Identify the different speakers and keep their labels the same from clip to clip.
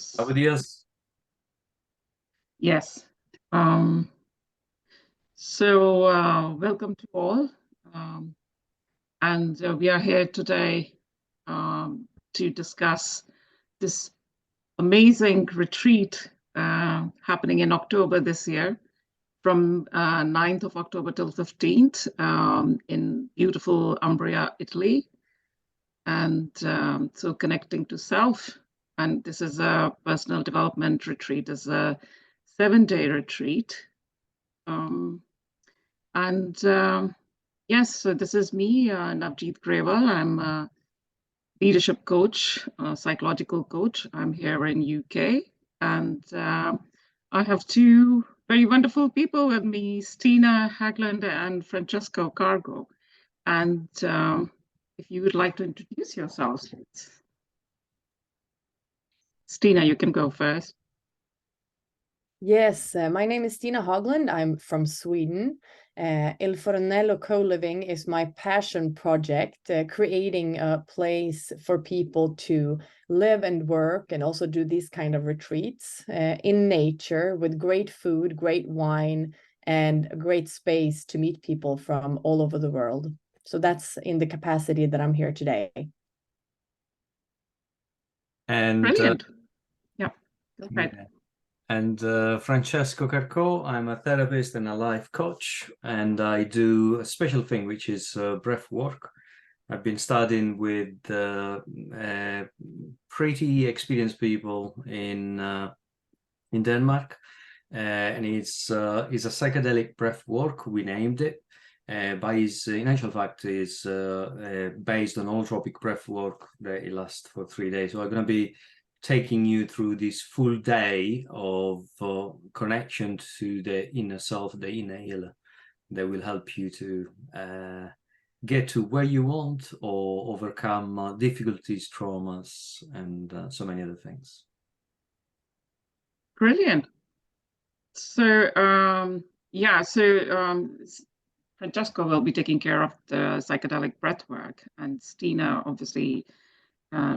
Speaker 1: Días.
Speaker 2: Yes. Welcome to all. We are here today to discuss this amazing retreat happening in October this year, from 9th of October till 15th in beautiful Umbria, Italy. And so connecting to self. And this is a personal development retreat, is a 7-day retreat. Yes, so this is me, Navjeet Grewal. I'm a leadership coach, a psychological coach. I'm here in UK, and I have two very wonderful people with me, Stina Hagland and Francesco Cargo. And if you would like to introduce yourselves, please. Stina, you can go first.
Speaker 3: Yes, my name is Stina Hagland. I'm from Sweden. Il Fornello Co-Living is my passion project, creating a place for people to live and work and also do these kind of retreats in nature with great food, great wine, and a great space to meet people from all over the world. So that's in the capacity that I'm here today.
Speaker 1: And
Speaker 2: Brilliant. Yeah, go ahead.
Speaker 1: Yeah. And Francesco Carco, I'm a therapist and a life coach, and I do a special thing, which is breath work. I've been studying with pretty experienced people in Denmark, and it's a psychedelic breath work. We named it, but in actual fact is based on holotropic breath work that it lasts for 3 days. So I'm going to be taking you through this full day of connection to the inner self, the inner healer, that will help you to get to where you want or overcome difficulties, traumas, and so many other things.
Speaker 2: Brilliant. So, Francesco will be taking care of the psychedelic breathwork, and Stina, obviously,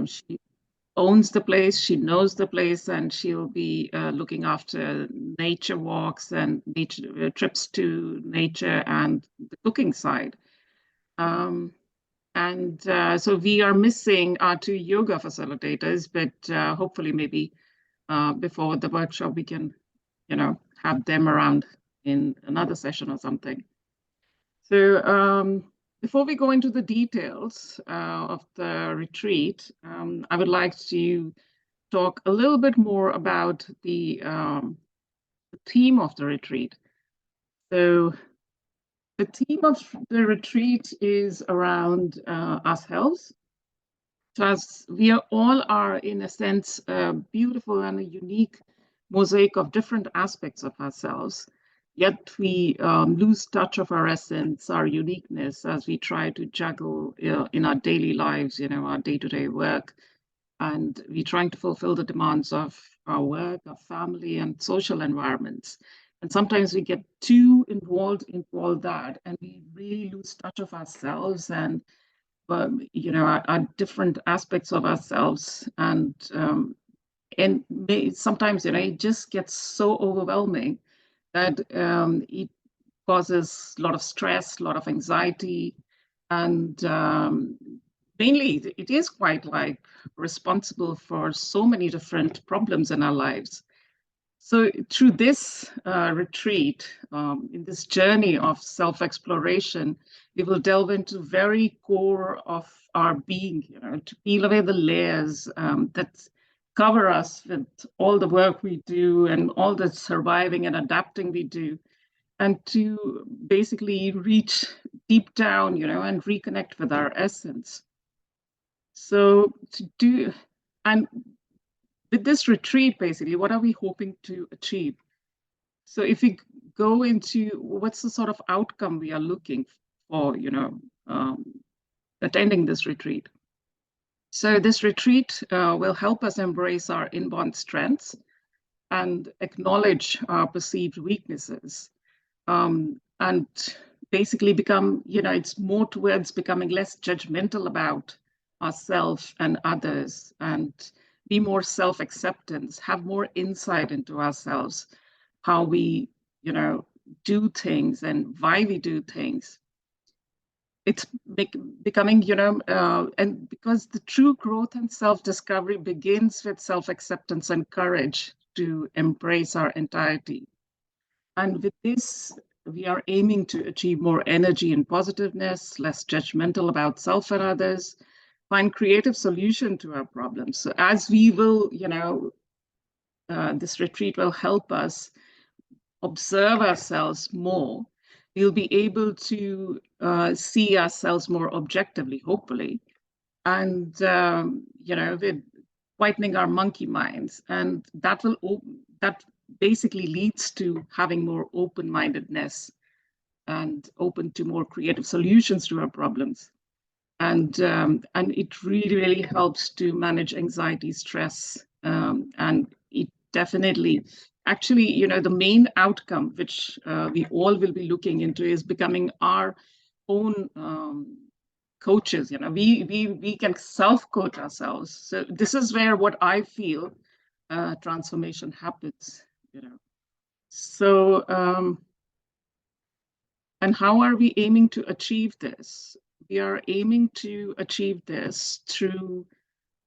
Speaker 2: she owns the place, she knows the place, and she'll be looking after nature walks and nature trips to nature and the cooking side. So we are missing our 2 yoga facilitators, but hopefully maybe before the workshop we can, have them around in another session or something. So before we go into the details of the retreat, I would like to talk a little bit more about the theme of the retreat. So the theme of the retreat is around ourselves. So as we all are, in a sense, a beautiful and a unique mosaic of different aspects of ourselves, yet we lose touch of our essence, our uniqueness, as we try to juggle in our daily lives, our day-to-day work. And we're trying to fulfill the demands of our work, our family, and social environments. And sometimes we get too involved in all that, and we really lose touch of ourselves and our different aspects of ourselves. And sometimes, it just gets so overwhelming that it causes a lot of stress, a lot of anxiety, and mainly it is quite responsible for so many different problems in our lives. So through this retreat, in this journey of self-exploration, we will delve into very core of our being, to peel away the layers that cover us with all the work we do and all the surviving and adapting we do, and to basically reach deep down, and reconnect with our essence. So and with this retreat, basically, what are we hoping to achieve? So if we go into what's the sort of outcome we are looking for, attending this retreat. So this retreat will help us embrace our inborn strengths and acknowledge our perceived weaknesses, and basically become, it's more towards becoming less judgmental about ourselves and others, and be more self-acceptance, have more insight into ourselves, how we, do things and why we do things. It's becoming, and because the true growth and self-discovery begins with self-acceptance and courage to embrace our entirety. And with this, we are aiming to achieve more energy and positiveness, less judgmental about self and others, find creative solution to our problems. So as we will, this retreat will help us observe ourselves more. We'll be able to see ourselves more objectively, hopefully, and with whitening our monkey minds, and that basically leads to having more open-mindedness and open to more creative solutions to our problems. And it really helps to manage anxiety, stress, and it definitely, actually, the main outcome which we all will be looking into is becoming our own coaches. We can self-coach ourselves. So this is where what I feel transformation happens. So and how are we aiming to achieve this? We are aiming to achieve this through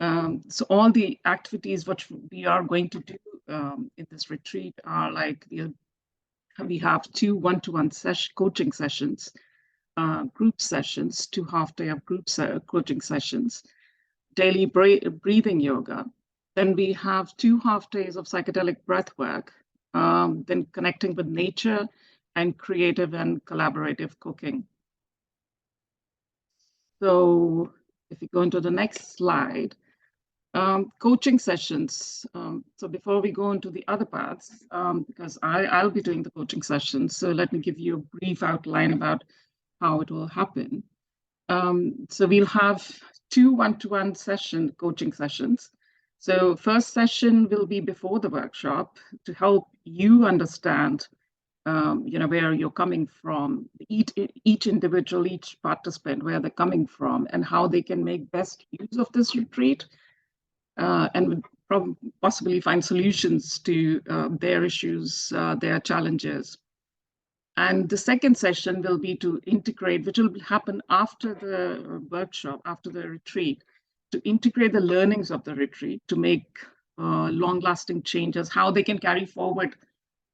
Speaker 2: so all the activities which we are going to do in this retreat are like we have 2 one-to-one coaching sessions, group sessions, 2 half-day of group coaching sessions, daily breathing yoga. Then we have 2 half-days of psychedelic breath work, then connecting with nature and creative and collaborative cooking. So if we go into the next slide, coaching sessions. So before we go into the other parts, because I'll be doing the coaching sessions, so let me give you a brief outline about how it will happen. So we'll have 2 one-to-one coaching sessions. So first session will be before the workshop to help you understand where you're coming from, each individual, each participant, where they're coming from and how they can make best use of this retreat and possibly find solutions to their issues, their challenges. And the second session will be to integrate, which will happen after the workshop, after the retreat, to integrate the learnings of the retreat to make long-lasting changes, how they can carry forward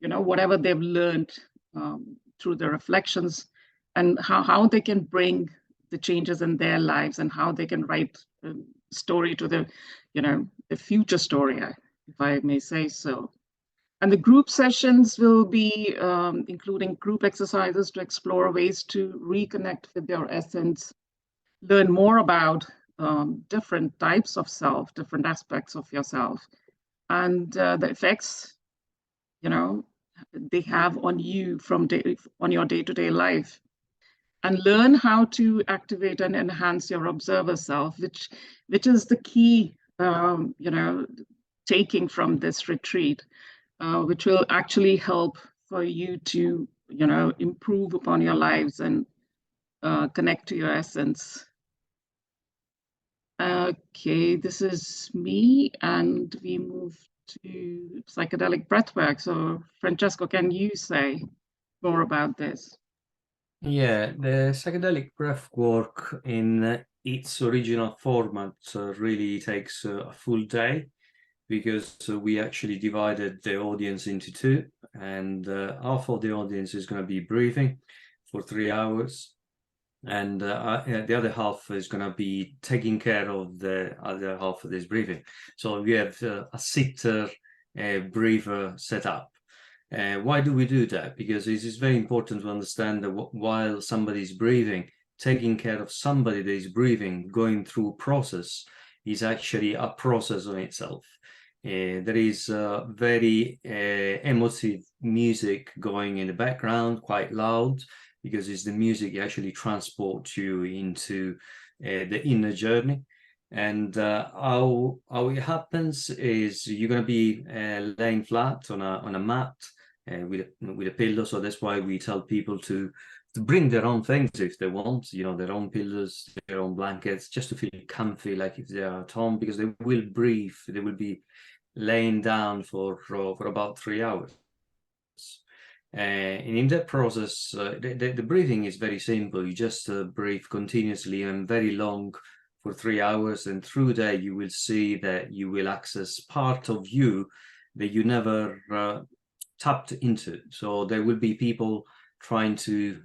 Speaker 2: whatever they've learned through the reflections, and how they can bring the changes in their lives and how they can write a story to the future story, if I may say so. And the group sessions will be including group exercises to explore ways to reconnect with your essence, learn more about different types of self, different aspects of yourself, and the effects they have on you on your day-to-day life, and learn how to activate and enhance your observer self, which is the key, taking from this retreat, which will actually help for you to, improve upon your lives and connect to your essence. Okay, this is me, and we move to psychedelic breathwork. So Francesco, can you say more about this?
Speaker 1: Yeah, the psychedelic breath work in its original format really takes a full day, because we actually divided the audience into 2, and half of the audience is going to be breathing for 3 hours, and the other half is going to be taking care of the other half of this breathing. So we have a sitter breather set up. Why do we do that? Because it is very important to understand that while somebody is breathing, taking care of somebody that is breathing, going through a process, is actually a process on itself. There is very emotive music going in the background, quite loud, because it's the music that actually transports you into the inner journey. And how it happens is you're going to be laying flat on a mat with a pillow. So that's why we tell people to bring their own things if they want, you know, their own pillows, their own blankets, just to feel comfy, like if they are at home, because they will breathe. They will be laying down for about 3 hours. And in that process, the breathing is very simple. You just breathe continuously and very long for 3 hours, and through that you will see that you will access part of you that you never tapped into. So there will be people trying to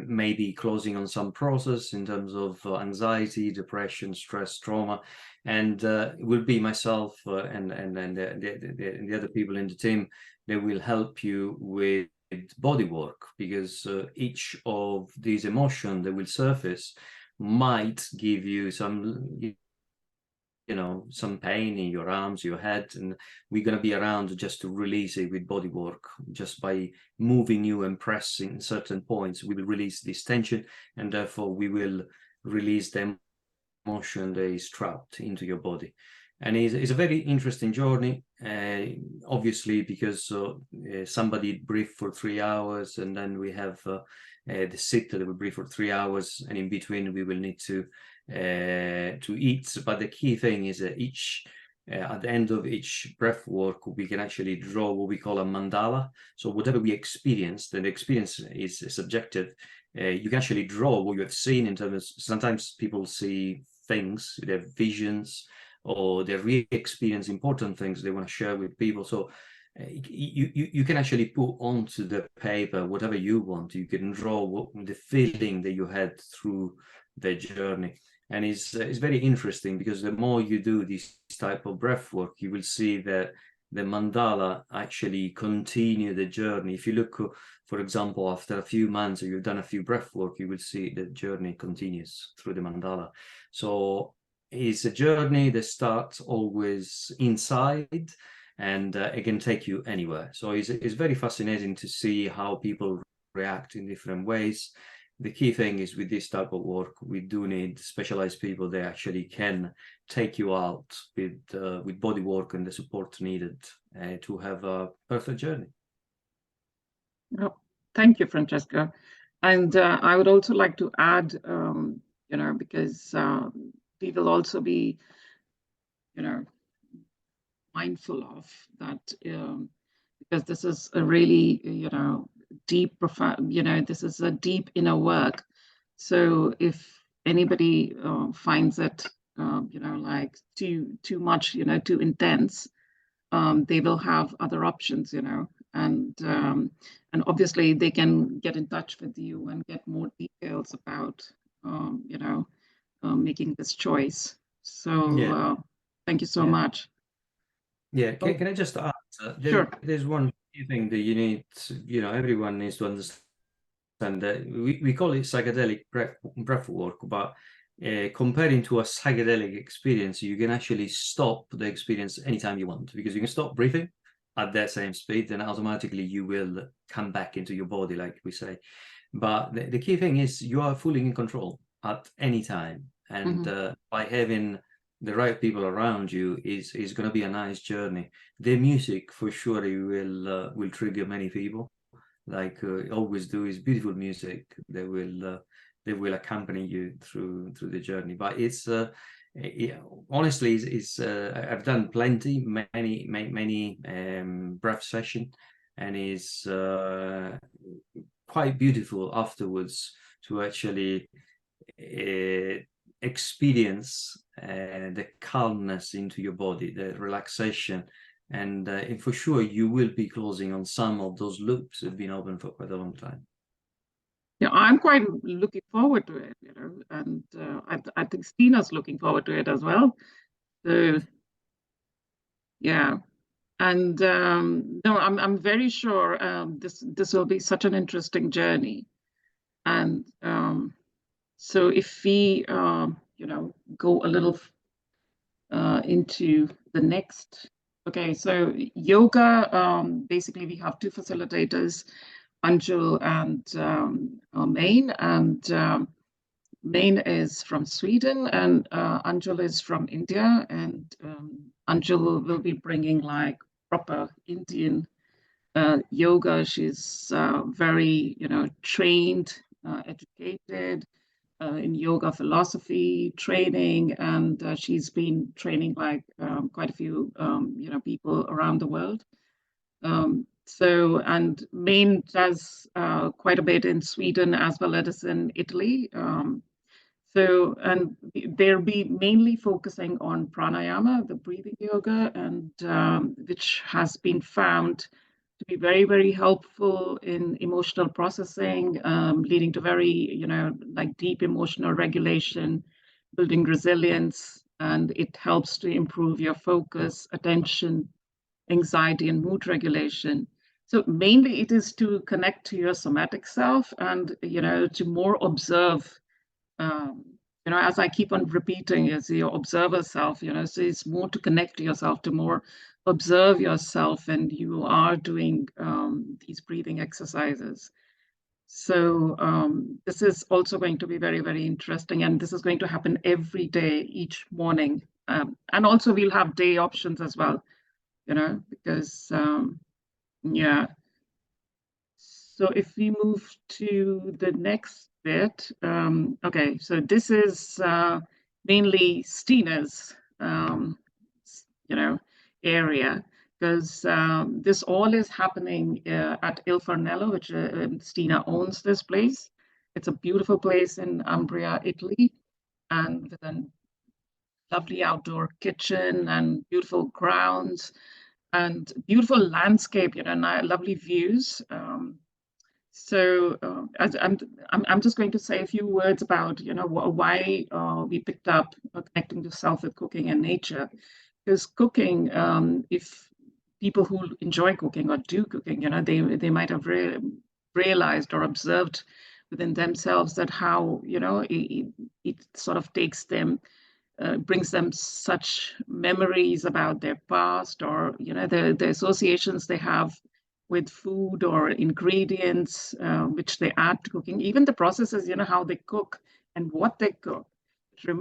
Speaker 1: maybe closing on some process in terms of anxiety, depression, stress, trauma, and it will be myself and the other people in the team. They will help you with body work, because each of these emotions that will surface might give you some, you know, some pain in your arms, your head, and we're going to be around just to release it with body work. Just by moving you and pressing certain points, we will release this tension, and therefore we will release the emotion that is trapped into your body. And it's a very interesting journey, obviously, because somebody breathe for 3 hours, and then we have the sitter that will breathe for 3 hours, and in between we will need to eat. But the key thing is that at the end of each breath work, we can actually draw what we call a mandala. So whatever we experience, the experience is subjective. You can actually draw what you have seen in terms of, sometimes people see things, they have visions, or they re-experience important things they want to share with people. So you can actually put onto the paper whatever you want. You can draw the feeling that you had through the journey. And it's very interesting, because the more you do this type of breath work, you will see that the mandala actually continue the journey. If you look, for example, after a few months, or you've done a few breath work, you will see the journey continues through the mandala. So it's a journey that starts always inside, and it can take you anywhere. So it's very fascinating to see how people react in different ways. The key thing is, with this type of work, we do need specialized people that actually can take you out with body work and the support needed to have a perfect journey.
Speaker 2: Oh, thank you, Francesca. And I would also like to add, you know, because we will also be, you know, mindful of that, because this is a really, you know, deep, profound, you know, this is a deep inner work. So if anybody finds it, you know, like too much, you know, too intense, they will have other options, you know, and obviously they can get in touch with you and get more details about, you know, making this choice. So thank you so much.
Speaker 1: Yeah, can I just add?
Speaker 2: Sure.
Speaker 1: There's one key thing that you need, you know, everyone needs to understand, that we call it psychedelic breath work, but comparing to a psychedelic experience, you can actually stop the experience anytime you want, because you can stop breathing at that same speed, and automatically you will come back into your body, like we say. But the key thing is, you are fully in control at any time, and by having the right people around you is going to be a nice journey. The music, for sure, will trigger many people, like always do. Is beautiful music that will accompany you through the journey. But it's honestly, I've done many breath session, and it's quite beautiful afterwards to actually experience the calmness into your body, the relaxation, and for sure you will be closing on some of those loops that have been open for quite a long time.
Speaker 2: Yeah, I'm quite looking forward to it, you know, and I think Stina's looking forward to it as well. So yeah, and no, I'm very sure this will be such an interesting journey, and so if we you know, go a little into the next. Okay, so yoga, basically we have two facilitators, Anjul and Main, and Main is from Sweden and Anjul is from India, and Anjul will be bringing like proper Indian yoga. She's very, trained, educated in yoga philosophy training, and she's been training like quite a few, people around the world. And Maine does quite a bit in Sweden as well as in Italy. And they'll be mainly focusing on pranayama, the breathing yoga, and which has been found to be very, very helpful in emotional processing, leading to very, like deep emotional regulation, building resilience, and it helps to improve your focus, attention, anxiety, and mood regulation. So mainly it is to connect to your somatic self and, to more observe, um, as I keep on repeating, is your observer self, so it's more to connect to yourself, to more observe yourself, and you are doing these breathing exercises. So this is also going to be very, very interesting, and this is going to happen every day, each morning. And also we'll have day options as well, because yeah. So if we move to the next bit, okay, so this is mainly Stina's, area, because this all is happening at Il Fornello, which Stina owns this place. It's a beautiful place in Umbria, Italy, and with a lovely outdoor kitchen and beautiful grounds and beautiful landscape, lovely views. I'm just going to say a few words about why we picked up connecting to self with cooking and nature, because cooking, if people who enjoy cooking or do cooking, they might have realized or observed within themselves that how it sort of takes them, brings them such memories about their past, or the associations they have with food or ingredients which they add to cooking, even the processes, how they cook and what they cook.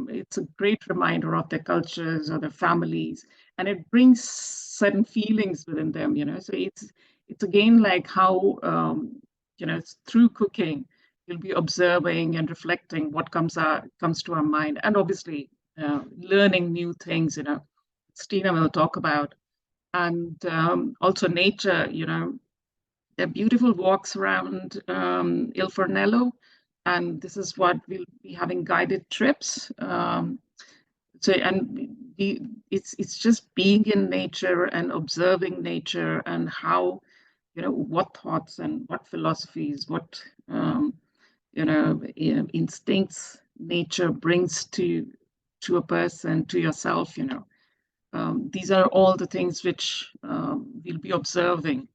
Speaker 2: It's a great reminder of their cultures or their families, and it brings certain feelings within them, so it's again like how through cooking you'll be observing and reflecting what comes to our mind, and obviously learning new things, Stina will talk about. And also nature, there are beautiful walks around Il Fornello, and this is what we'll be having guided trips. It's just being in nature and observing nature, and how, what thoughts and what philosophies, what instincts nature brings to a person, to yourself. These are all the things which we'll be observing.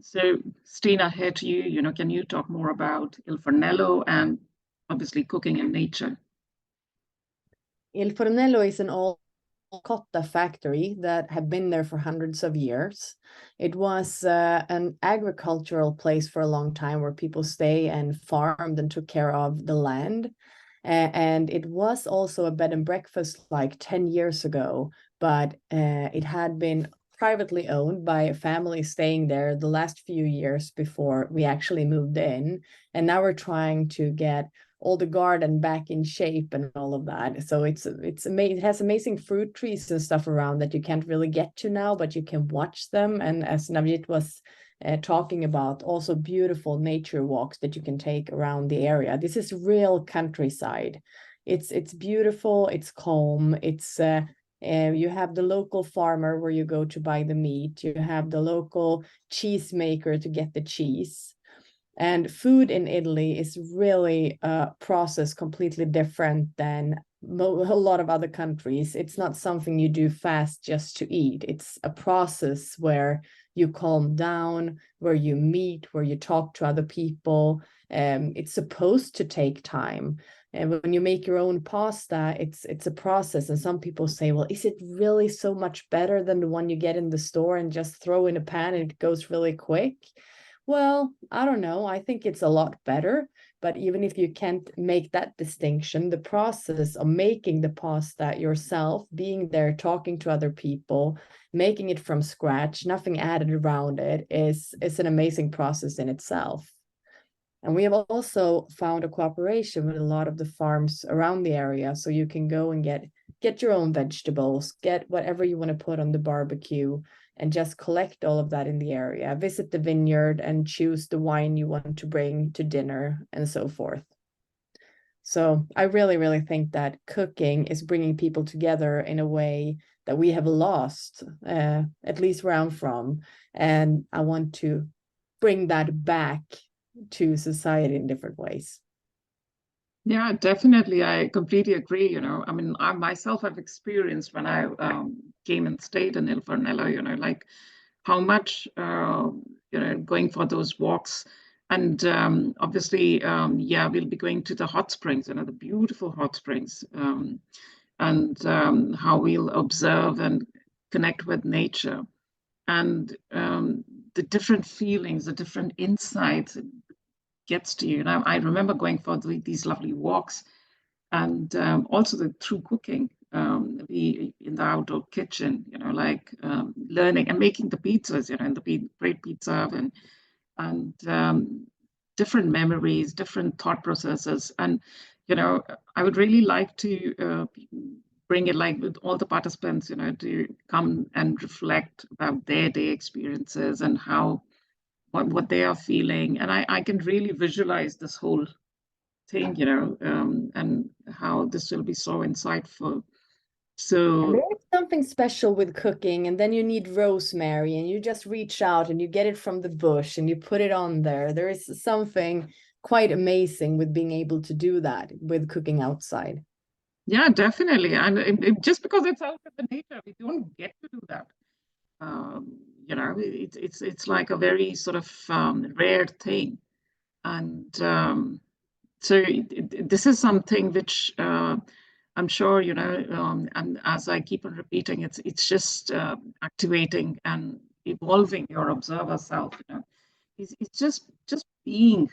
Speaker 2: So Stina, here to you, can you talk more about Il Fornello and obviously cooking and nature?
Speaker 3: Il Fornello is an old cotta factory that had been there for hundreds of years. It was an agricultural place for a long time where people stay and farmed and took care of the land. And it was also a bed and breakfast like 10 years ago, but it had been privately owned by a family staying there the last few years before we actually moved in. And now we're trying to get all the garden back in shape and all of that. So it has amazing fruit trees and stuff around that you can't really get to now, but you can watch them. And as Navjit was talking about, also beautiful nature walks that you can take around the area. This is real countryside. It's beautiful. It's calm. It's you have the local farmer where you go to buy the meat. You have the local cheese maker to get the cheese. And food in Italy is really a process completely different than a lot of other countries. It's not something you do fast just to eat. It's a process where you calm down, where you meet, where you talk to other people. It's supposed to take time. And when you make your own pasta, it's a process. And some people say, well, is it really so much better than the one you get in the store and just throw in a pan and it goes really quick? Well, I don't know. I think it's a lot better But even if you can't make that distinction, the process of making the pasta yourself, being there, talking to other people, making it from scratch, nothing added around it, is an amazing process in itself. And we have also found a cooperation with a lot of the farms around the area, so you can go and get your own vegetables, get whatever you want to put on the barbecue, and just collect all of that in the area. Visit the vineyard and choose the wine you want to bring to dinner and so forth. So I really, really think that cooking is bringing people together in a way that we have lost, at least where I'm from. And I want to bring that back to society in different ways.
Speaker 2: Yeah, definitely. I completely agree. You know, I mean, I myself have experienced when I came and stayed in Il Fornello, you know, like how much, you know, going for those walks. And obviously, yeah, we'll be going to the hot springs, you know, the beautiful hot springs, and how we'll observe and connect with nature. And the different feelings, the different insights it gets to you. And I remember going for these lovely walks, and also through cooking, we in the outdoor kitchen, you know, like learning and making the pizzas, you know, in the great pizza oven, and different memories, different thought processes. And, you know, I would really like to bring it like with all the participants, you know, to come and reflect about their day experiences and how, what they are feeling. And I can really visualize this whole thing, you know, and how this will be so insightful. So
Speaker 3: and there is something special with cooking, and then you need rosemary, and you just reach out and you get it from the bush and you put it on there. There is something quite amazing with being able to do that with cooking outside.
Speaker 2: yeah, definitely. And just because it's out in the nature, we don't get to do that. You know, it's like a very sort of rare thing. And so this is something which I'm sure, you know, and as I keep on repeating, it's just activating and evolving your observer self. You know, it's just being,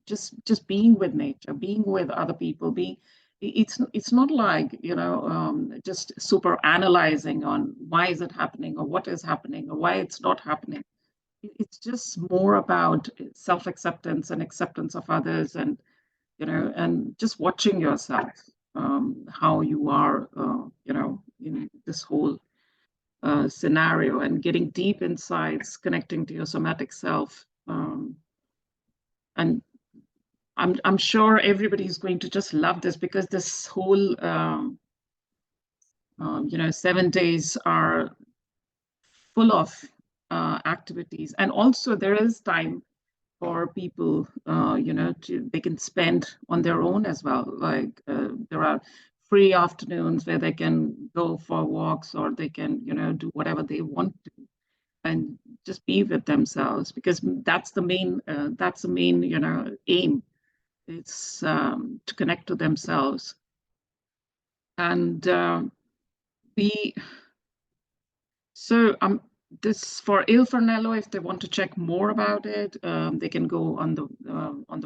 Speaker 2: just being with nature, being with other people, being. It's not like, you know, just super analyzing on why is it happening or what is happening or why it's not happening. It's just more about self-acceptance and acceptance of others, and, you know, and just watching yourself, how you are, you know, in this whole scenario, and getting deep insights, connecting to your somatic self. And I'm sure everybody is going to just love this, because this whole, you know, 7 days are full of activities. And also there is time for people, you know, they can spend on their own as well. Like there are free afternoons where they can go for walks, or they can, you know, do whatever they want to, and just be with themselves, because that's the main, you know, aim. It's to connect to themselves. And we so this for Il Fornello, if they want to check more about it, they can go on the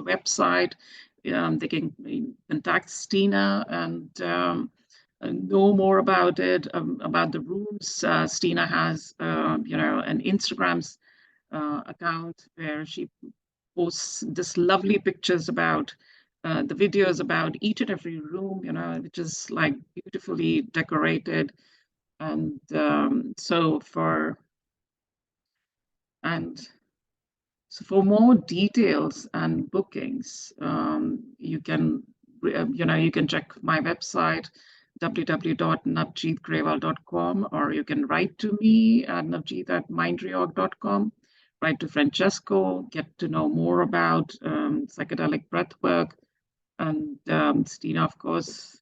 Speaker 2: website. They can contact Stina and know more about it, about the rooms. Stina has, you know, an Instagram account where she posts this lovely pictures about the videos about each and every room, you know, which is like beautifully decorated. And so for more details and bookings, you can, you know, you can check my website, www.navjeetgrewal.com, or you can write to me at navjeet@mindreorg.com. Write to Francesco, get to know more about psychedelic breathwork, and Stina, of course.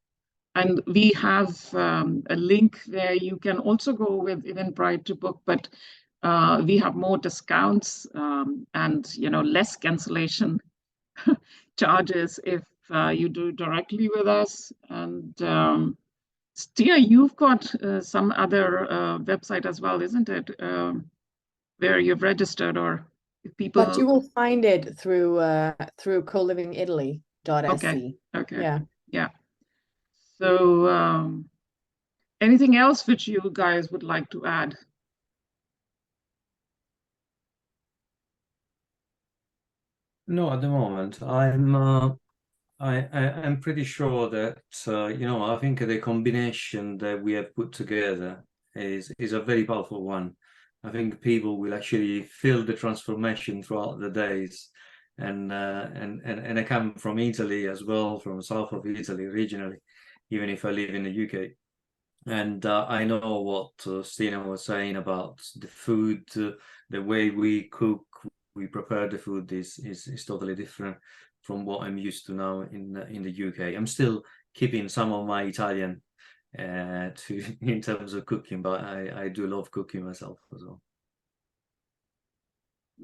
Speaker 2: And we have a link where you can also go with Eventbrite to book, but we have more discounts, and, you know, less cancellation charges if you do directly with us. And Stina, you've got some other website as well, isn't it? Where you've registered, or if people.
Speaker 3: But you will find it through colivingitaly.se.
Speaker 2: Okay.
Speaker 3: Yeah.
Speaker 2: Yeah. So anything else which you guys would like to add?
Speaker 1: No, at the moment, I'm pretty sure that I think the combination that we have put together is a very powerful one. I think people will actually feel the transformation throughout the days, and I come from Italy as well, from south of Italy originally, even if I live in the UK. And I know what Stina was saying about the food, the way we cook, we prepare the food is totally different from what I'm used to now in the UK. I'm still keeping some of my Italian to in terms of cooking, but I do love cooking myself as well.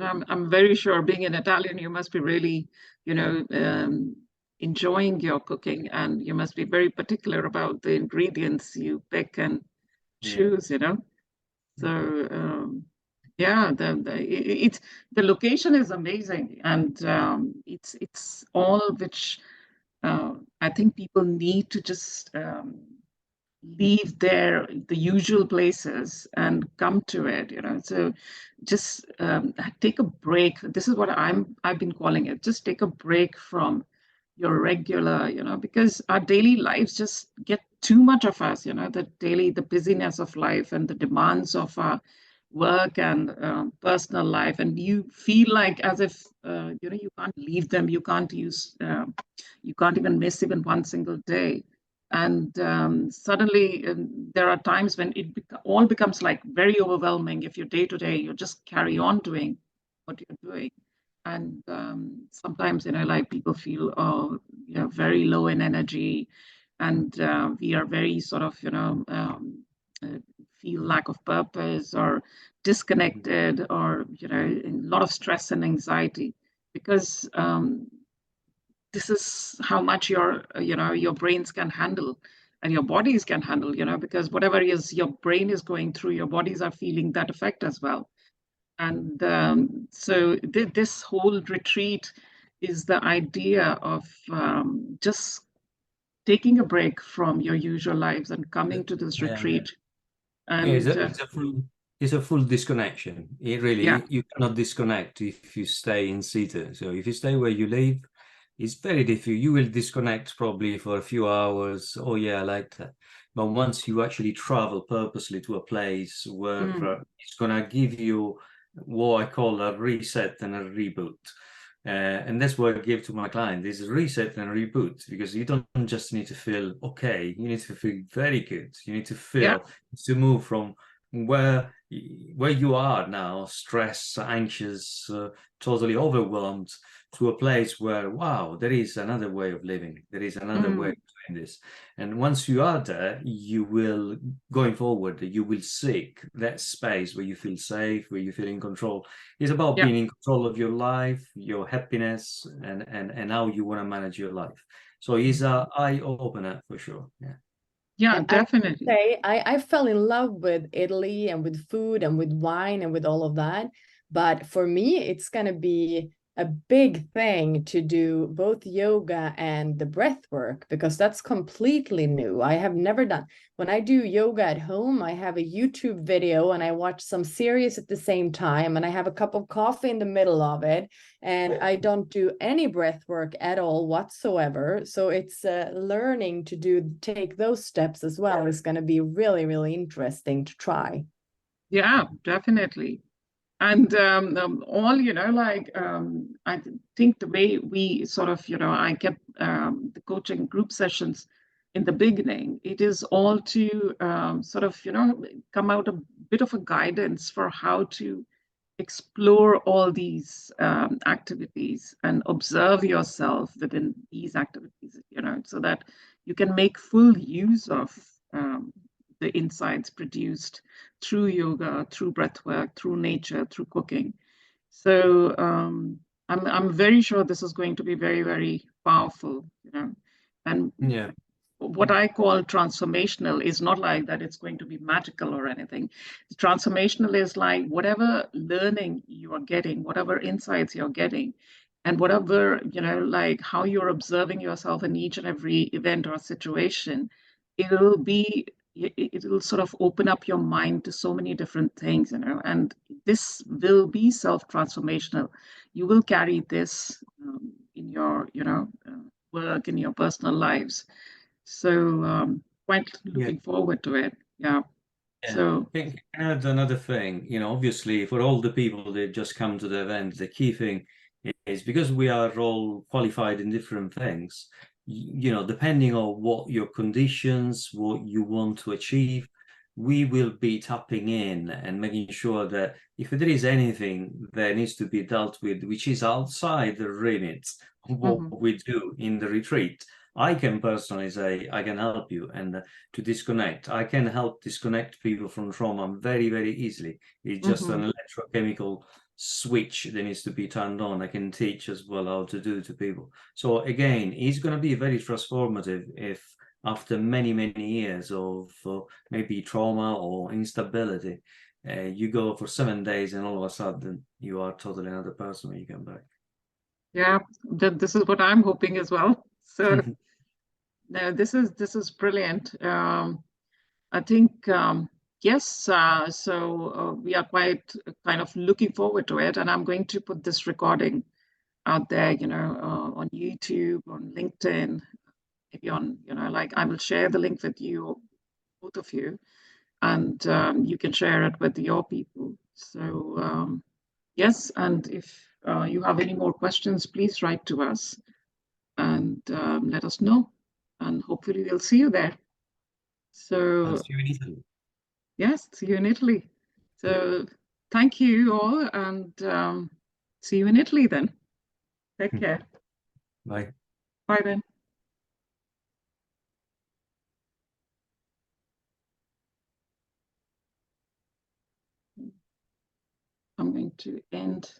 Speaker 2: I'm very sure, being an Italian, you must be really, enjoying your cooking, and you must be very particular about the ingredients you pick and choose, So yeah, the location is amazing, and it's all which I think people need to just leave the usual places and come to it, so just take a break. This is what I've been calling it. Just take a break from your regular, because our daily lives just get too much of us, the busyness of life and the demands of our work and personal life, and you feel like as if you can't leave them, you can't even miss even one single day. And suddenly there are times when all becomes like very overwhelming. If your day to day, you just carry on doing what you're doing. And sometimes, like people feel, very low in energy, and we are very sort of, uh, feel lack of purpose or disconnected, or, in a lot of stress and anxiety, because this is how much your brains can handle and your bodies can handle, because whatever is your brain is going through, your bodies are feeling that effect as well. And so this whole retreat is the idea of just taking a break from your usual lives and coming to this
Speaker 1: Yeah.
Speaker 2: retreat.
Speaker 1: Yeah,
Speaker 2: And
Speaker 1: it's a full disconnection. It really,
Speaker 2: yeah,
Speaker 1: you cannot disconnect if you stay in situ. So if you stay where you live, it's very difficult. You will disconnect probably for a few hours. Oh yeah, I like that. But once you actually travel purposely to a place where it's gonna give you what I call a reset and a reboot. And that's what I give to my client, is a reset and a reboot, because you don't just need to feel okay, you need to feel very good. You need to
Speaker 2: yeah,
Speaker 1: feel to move from where you are now, stressed, anxious, totally overwhelmed, to a place where, wow, there is another way of living. There is another way of doing this. And once you are there, you will, going forward, you will seek that space where you feel safe, where you feel in control. It's about
Speaker 2: yeah,
Speaker 1: being in control of your life, your happiness, and how you want to manage your life. So it's an eye opener for sure. Yeah.
Speaker 2: yeah,
Speaker 3: And
Speaker 2: definitely.
Speaker 3: I fell in love with Italy and with food and with wine and with all of that. But for me, it's going to be a big thing to do both yoga and the breath work, because that's completely new. I have never done. When I do yoga at home, I have a YouTube video and I watch some series at the same time, and I have a cup of coffee in the middle of it, and I don't do any breath work at all whatsoever. So it's learning to take those steps as well is going to be really, really interesting to try.
Speaker 2: Yeah, definitely. And all, I think the way we sort of, I kept the coaching group sessions in the beginning, it is all to sort of, come out a bit of a guidance for how to explore all these activities and observe yourself within these activities, so that you can make full use of the insights produced through yoga, through breathwork, through nature, through cooking. So I'm very sure this is going to be very, very powerful, and
Speaker 1: Yeah.
Speaker 2: what I call transformational is not like that it's going to be magical or anything. Transformational is like whatever learning you are getting, whatever insights you're getting, and whatever, like how you're observing yourself in each and every event or situation, it'll be, it'll sort of open up your mind to so many different things, and this will be self-transformational. You will carry this in your, work, in your personal lives. So quite looking forward to it. Yeah. So
Speaker 1: I think add another thing, obviously for all the people that just come to the event, the key thing is because we are all qualified in different things, depending on what your conditions, what you want to achieve, we will be tapping in and making sure that if there is anything that needs to be dealt with, which is outside the remit of what we do in the retreat, I can personally say I can help you and to disconnect. I can help disconnect people from trauma very, very easily. It's just an electrochemical switch that needs to be turned on. I can teach as well how to do to people. So again, it's going to be very transformative if after many, many years of maybe trauma or instability, you go for 7 days and all of a sudden you are totally another person when you come back.
Speaker 2: Yeah, this is what I'm hoping as well. So no, this is brilliant. I think yes. So we are quite kind of looking forward to it, and I'm going to put this recording out there, on YouTube, on LinkedIn, maybe on, like I will share the link with you, both of you, and you can share it with your people. So yes, and if you have any more questions, please write to us and let us know, and hopefully we'll see you there. So
Speaker 1: I'll see you in Italy.
Speaker 2: yes, see you in Italy. So thank you all, and see you in Italy then. Take care.
Speaker 1: Bye.
Speaker 2: Bye then. I'm going to end.